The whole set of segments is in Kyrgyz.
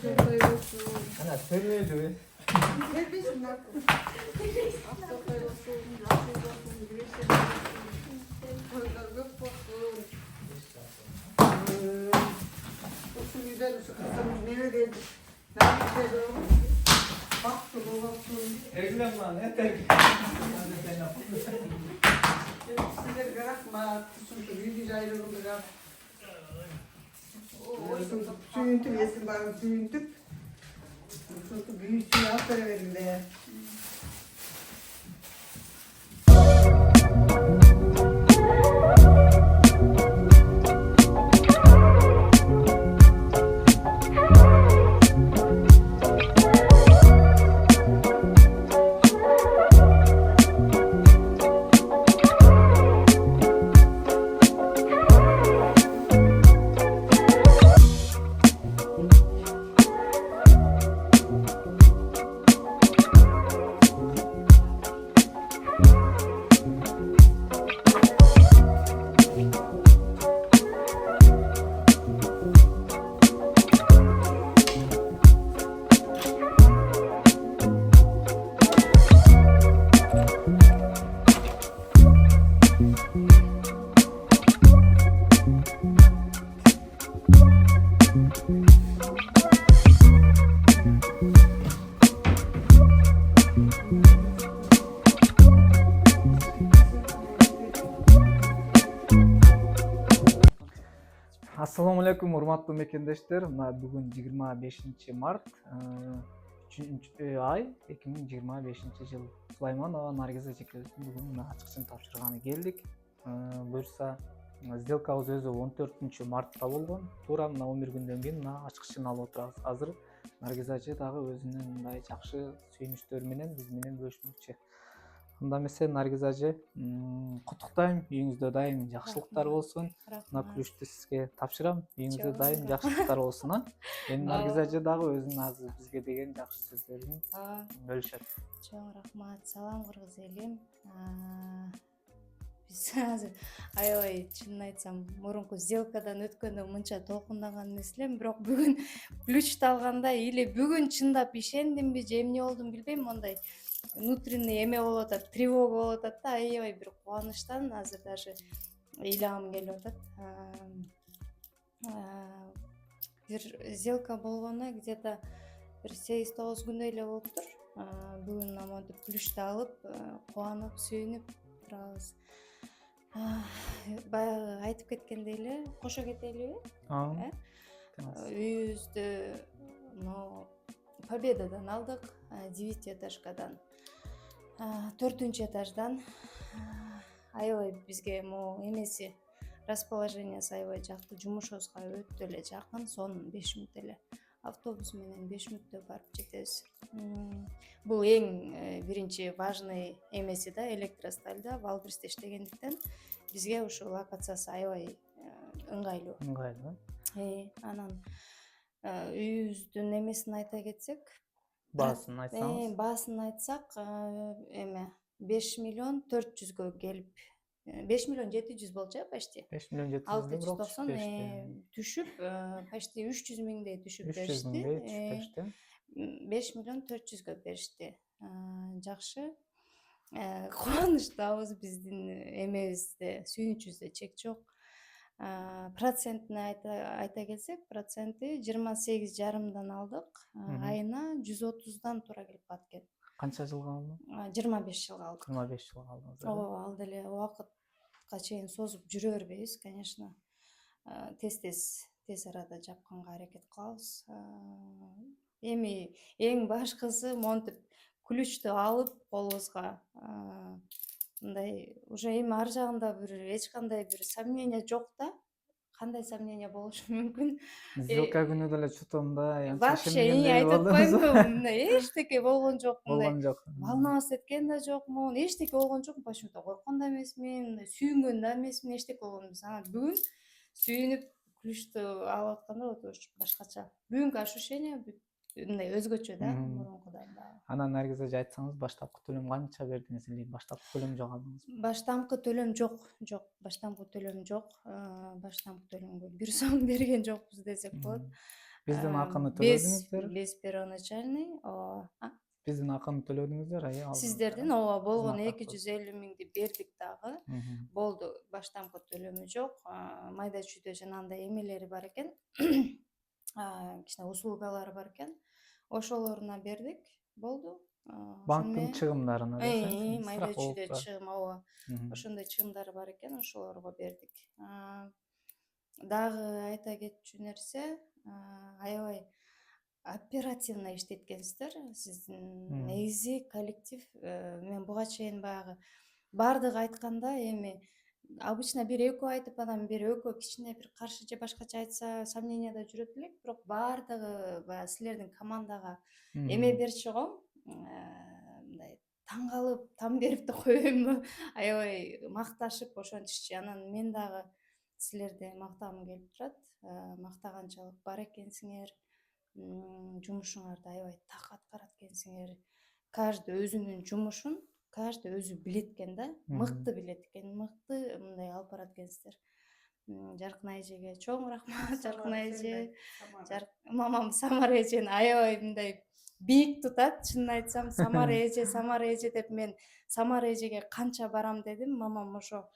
Aksakay olsun. Ana söyledi. Gelmesin artık. Aksakay olsun, nasip olsun, güneşin olsun. Köyler yok olsun. Olsun güzel şu kızımız neredeydi? Ne güzel olmuş. Baktı olsun. Eglem lan ne tek. Sizler bırakma. Tutsun şu büyük ayrılığını bırak. Olsun suyuntüp yesin bari suyuntüp. Olsun büyük suyu aferin verin de. Assalamu alaikum урматтуу мекендештер. Мына бүгүн 25 март 3-ай 2025 жыл. Сулайманова Наргиза эжекебиздин бүгүн мына ачкычын тапшырганы келдик. Буюрса сделкабыз өзү 14 мартта болгон. Туура мына 11 күндөн кийин мына ачкычын алып отурабыз. Азыр Наргиза эже дагы өзүнүн мындай жакшы сүйүнүчтөр менен биз менен бөлүшмөкчү. Анда эмесе Наргиза эже куттуктайм. Үйүңүздө дайым жакшылыктар болсун. Мына күлүштү сизге тапшырам. Үйүңүздө дайым жакшылыктар болсун, а? Эми Наргиза эже дагы өзүнүн азыр бизге деген жакшы сөздөрүн бөлүшөт. Чоң рахмат. Салам кыргыз элим. Биз азыр аябай чынын айтсам, мурунку сделкадан өткөндө мынча толкундаган эмес элем, бирок бүгүн ключты алганда или бүгүн чындап ишендимби же эмне болдум билбейм, мондай внутренний эме болуп атат, тревога болуп атат да, аябай бир кубанычтан азыр даже ыйлагым келип атат. Бир сделка болгону где-то бир 8-9 күндөй эле болуптур. Бүгүн амантип ключты алып, кубанып, сүйүнүп турабыз. Баягы айтып кеткендей эле кошо кетелиби? Үйүбүздү Победадан алдык, 9 этажкадан, 4 этаждан. Аябай бизге могу эмеси расположениясы аябай жакты, жумушубузга өтө эле жакын, сонун 5 мүнөт эле автобус менен 5 мүнөттө барып жетебиз. Бул эң биринчи важный эмеси да, электростальда Валберсте иштегендиктен бизге ушул локациясы аябай ыңгайлуу. Ыңгайлуу. Анан үйүбүздүн эмесин айта кетсек, Баасын айтсаңыз. Баасын айтсак, эме 5.400.000 келип, 5.700.000 болчу, почти. 5.700.000 түшүп, почти 300.000 түшүп 300.000 беришти. 5.400.000 беришти. Жакшы. Кубанычтабыз, биздин эмебизде, сүйүнүчүбүздө чек жок. Процентин айта келсек, проценти 28,5 алдык. Айына 130 туура келип калат экен. Канча жылга алдың? 25 жылга алдык. 25 жылга алдыңыз. Ал деле убакытка чейин созуп жүрө бербейбиз, конечно. Тез арада жапканга аракет кылабыз. Эми эң башкысы монтип ключту алып колубузга, мындай уже эми ар жагында бир эч кандай бир сомнение жок да. Кандай сомнение болушу мүмкүн? Сделка күнү деле чутом да, Вообще айтып атпаймынбы? Эчтеке болгон жок, мындай. болгон жок. Волноваться эткен да жокмун, эчтеке болгон жок, почему-то койкон да эмесмин, сүйүнгөн да эмесмин, эчтеке болгон эмес. Бүгүн сүйүнүп ключту алып атканда вот башкача. Бүгүнкү ощущение мындай өзгөчө да, мурункудан да. Анан Наргиза эже айтсаңыз, баштапкы төлөм канча бердиңиз или баштапкы төлөм жок алдыңызбы? Баштапкы төлөм жок. Баштапкы төлөм жок. Баштапкы төлөмгө 1 сом берген жокпуз десек болот. Биздин акыны төлөдүңүздөр. без первоначальный, ооба. Биздин акыны төлөдүңүздөр, Сиздердин ооба болгон кызмат 250 миңди бердик дагы. Мгм. Болду, баштамкы төлөмү жок. Майда чүйдө жанагындай эмелери бар экен. Кичине услугалары бар экен. Ошолоруна бердик. Болду. Ошону Банктын менен чыгымдарына десең, майда страховка. чүйдө чыгым, ооба. Мгм. Ошондой чыгымдары бар экен, ошолорго бердик. Дагы айта кетчү нерсе, аябай оперативно иштеткенсиздер. Сиздин негизи коллектив, мен буга чейин баягы баардыгы айтканда эми обычно бир экөө айтып, анан бир экөө кичине бир каршы же башкача айтса сомненияда жүрөт элек, бирок баардыгы баягы силердин командага эме берчү го, мындай таң калып, там берип да коеюнбу, аябай макташып ошентишчи. Анан мен дагы силерди мактагым келип турат. Мактаганчалык бар экенсиңер, жумушуңарды аябай так аткарат экенсиңер. Каждый өзүнүн жумушун каждый өзү билет экен да, мыкты билет экен, мыкты мындай алып барат экенсиздер. Жаркын айжеге чоң рахмат. Жаркын айже, мамам Самара эжени аябай мындай бийик тутат, чынын айтсам. Самара эже деп мен Самара эжеге канча барам дедим, мамам ошо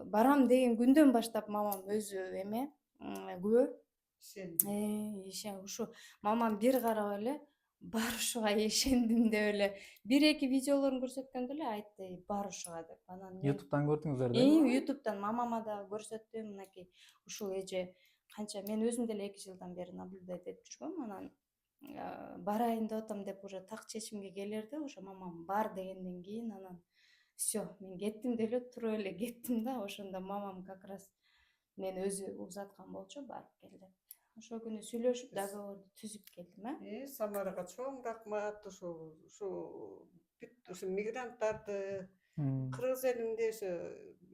барам деген күндөн баштап мамам өзү эме күбө. Ушу мамам бир карап эле барышуга ишендим деп эле бир эки видеолорун көрсөткөндө эле айтты барышуга деп. Анан YouTube'дан көрдүңүздөр да? YouTube'дан мамама да көрсөттүм, мынакей ушул эже канча мен өзүм деле 2 жылдан бери наблюдать этип жүргөм. Анан барайын деп атам деп уже так чечимге келерде, уже мамам бар дегенден кийин анан всё, мен кеттим деп эле туруп эле кеттим да. Ошондо мамам как раз мен өзү узаткан болчу, барып кел деп. Ошол күнү сүйлөшүп договорду түзүп келдим. Самарага чоң рахмат. Ушу мигранттарды кыргыз элинде ошо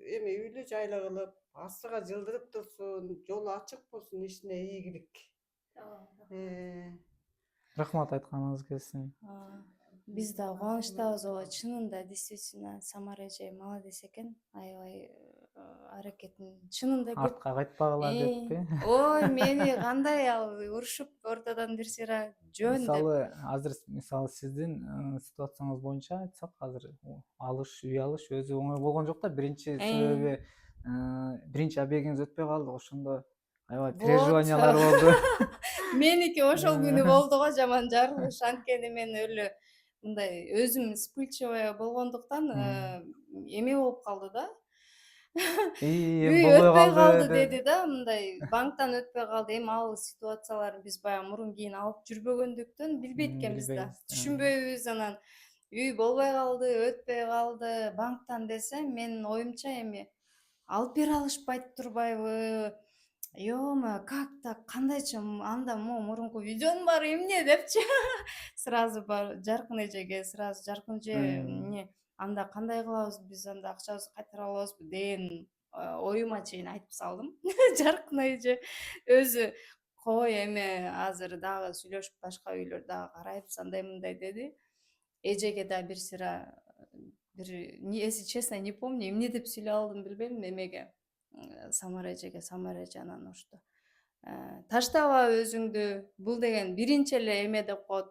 эме үйлүү жайлы кылып, асыга жылдырып турсун, жолу ачык болсун, ишине ийгилик. Рахмат айтканыңыз келсин. Биз да кубанычтабыз. Чынында действительно Самара эже молодец экен. Аябай аракетин чынында көп. Артка кайтпагыла деппи? Ой, мени кандай ал урушуп ортодон бир сыйра жөн деп. Азыр сиздин ситуацияңыз боюнча айтсак, азыр үй алыш өзү оңой болгон жок да. Биринчи себеби биринчи объектиңиз өтпөй калды, ошондо аябай переживаниялар болду. Меники ошол күнү болду го жаман жарылыш. Анткени мен өлө мындай өзүм вспыльчивый болгондуктан эме болуп калды да. Үй өтпөй калды деди да, мындай банктан өтпөй калды. Эми ал ситуацияларды биз баягы мурун кийин алып жүрбөгөндүктөн билбейт экенбиз да. Түшүнбөйбүз. Анан үй болбой калды, өтпөй калды. Банктан десем, менин оюмча эми алып бере алышпайт турбайбы? Ё-моё, как так? Кандайча анда мурунку видеонун баары эмне депчи. Сразу Жаркын эжеге сразу Жаркын эже эмне анда кандай кылабыз, биз анда акчабызды кайтара алабызбы деген оюма чейин айтып салдым. Жаркын эже өзү кой эме азыр дагы сүйлөшүп башка үйлөр дагы карайбыз, андай мындай деди. Эжеге да бир сыйра если честно не помню, эмне деп сүйлөй алдым билбейм эмеге. Самара эже анан ошто таштаба өзүңдү, бул деген биринчи эле эме деп коет,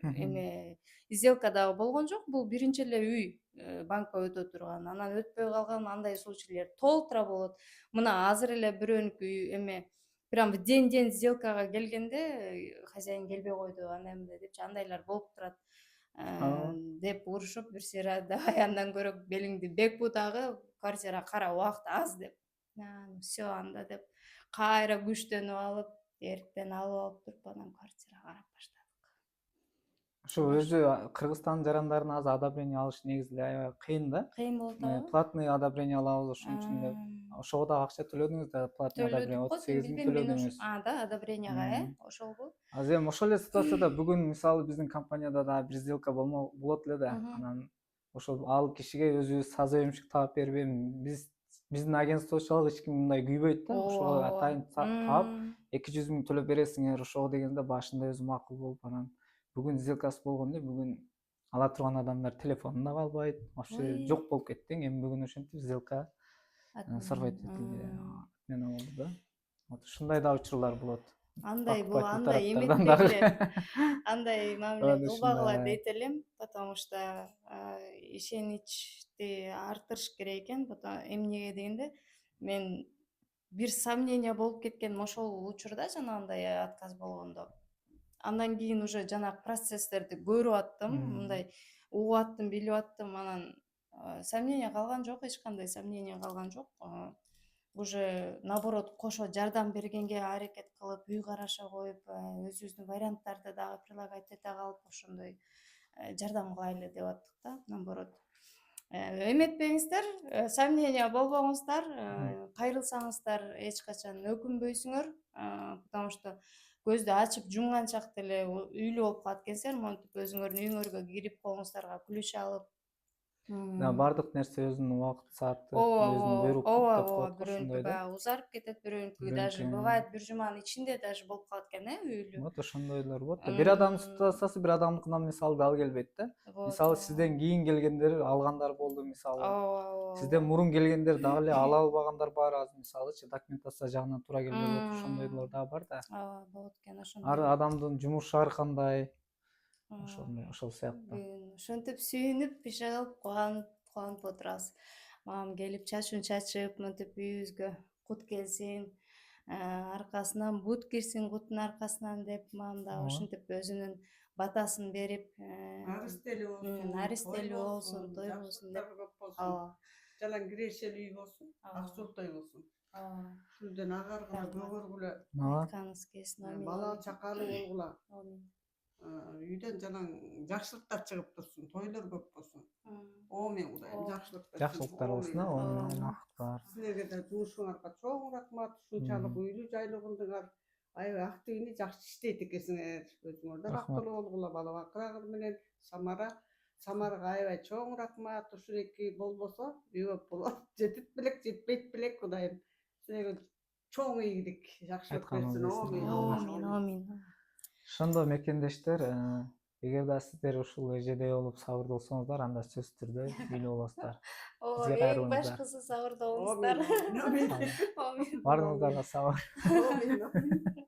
эме сделка дагы болгон жок, бул биринчи эле үй банкка өтө турган. Анан өтпөй калган андай случайлар толтура болот. Мына азыр эле бирөөнүкү эме прям в день сделкага келгенде хозяин келбей койду, андай мындай депчи, андайлар болуп турат деп урушуп бир сыйра давай андан көрө белиңди бек бу дагы квартира кара, убакыт аз деп. Всё анда деп кайра күчтөнүп алып, эртен алып туруп анан квартира карап баштадык. Ошо өзү Кыргызстандын жарандарына азыр одобрение алыш негизи эле аябай кыйын да. Кыйын болот да. Платный одобрение алабыз ошон үчүн деп. Ошого дагы акча төлөдүңүз да, платный одобрение 38 миң төлөдүңүз. Да, одобренияга, ошолбу. Азыр эми ошол эле ситуацияда бүгүн мисалы биздин компанияда дагы бир сделка болот эле да. Анан ошол ал кишиге өзүбүз созаемщик таап бербейм. Биздин агентствочулук эч ким мындай күйбөйт да. Ошого атайын таап 200 миң төлөп бересиңер ошого дегенде башында өзү макул болуп, анан бүгүн сделкасы болгондо бүгүн ала турган адамдар телефонун да калбайт. Вообще жок болуп кетти. Эми бүгүн ошентип сделка сорвать этилди. Мен болду да. Вот ушундай да учурлар болот. андай Акпайтын андай тараптардан дагы. эметпегиле, андай мамиле Аны кылбагыла ушундай. дейт элем, потому что ишеничти арттырыш керек экен. Эмнеге дегенде, мен бир сомнение болуп кеткен ошол учурда жанагындай отказ болгондо. Андан кийин уже жанагы процесстерди көрүп аттым, мындай угуп аттым, билип аттым, анан сомнение калган жок, эч кандай сомнение калган жок. Уже наоборот кошо жардам бергенге аракет кылып, үй караша коюп, өзүбүздүн варианттарды дагы прилагать эте калып, ошондой жардам кылайлы деп аттык да, наоборот. Эметпеңиздер, сомнение болбоңуздар, кайрылсаңыздар эч качан өкүнбөйсүңөр, потому что көздү ачып жумган чакта эле үйлүү болуп калат экенсиңер, монтип өзүңөрдүн үйүңөргө кирип коңуздарга күлүш алып. Бардык нерсе өзүнүн убакыт сааты, ооба өзүнүн буйрук ооба деп ооба коет го, бирөөнүкү ошондой да. баягы узарып кетет, бирөөнүкү даже Бирөөнүкү, бывает бир жуманын ичинде даже болуп калат экен, үйлүү. вот ошондойлор болот да. Бир адам устасасы бир адамдыкынан мисалы дал келбейт да. Мисалы сизден кийин келгендер алгандар болду мисалы. Ооба Сизден мурун келгендер дагы эле ала албагандар бар азыр мисалычы, документация жагынан туура келбей коет, ошондойлор дагы бар да. ооба болот экен Ар ошондой. адамдын жумушу ар кандай, ошол сыяктуу. Ошентип сүйүнүп иши кылып кубанып отурабыз. Мамам келип чачууну чачып, мынтип үйүбүзгө кут келсин, аркасынан бут кирсин куттун аркасынан деп, мамам дагы ушинтип өзүнүн батасын берип, Аристелүү болсун, аристелүү болсун, той болсун деп. жакшылыктар көп болсун, Ооба. жалаң кирешелүү үй болсун, ак жолтой болсун. Сүлдөн агаргыла, көгөргүлө, Айтканыңыз келсин, амин. бала чакалуу болгула, Амин. үйдөн жалаң жакшылыктар чыгып турсун, тойлор көп болсун. Оомен Кудайым, жакшылык берсин. Жакшылыктар болсун, ооба. Силерге да жумушуңарга чоң рахмат, ушунчалык үйлүү жайлуу кылдыңар. Аябай активный, жакшы иштейт экенсиңер. Өзүңөр да бактылуу болгула, бала бакыраңар менен. Самарага аябай чоң рахмат. Ушул эки болбосо, үй көп болот. Жетит белек, жетпейт белек, Кудайым. Силерге чоң ийгилик, жакшылык берсин. Амин, амин. Ошондо мекендештер, эгер да сиздер ушул эжеде болуп сабырдуу болсоңуздар, анда сөзсүз түрдө үйлүү болосуздар. Ооба, эң башкысы сабырдуу болуңуздар. Амин. Амин. Баарыңыздарга сабыр. Амин.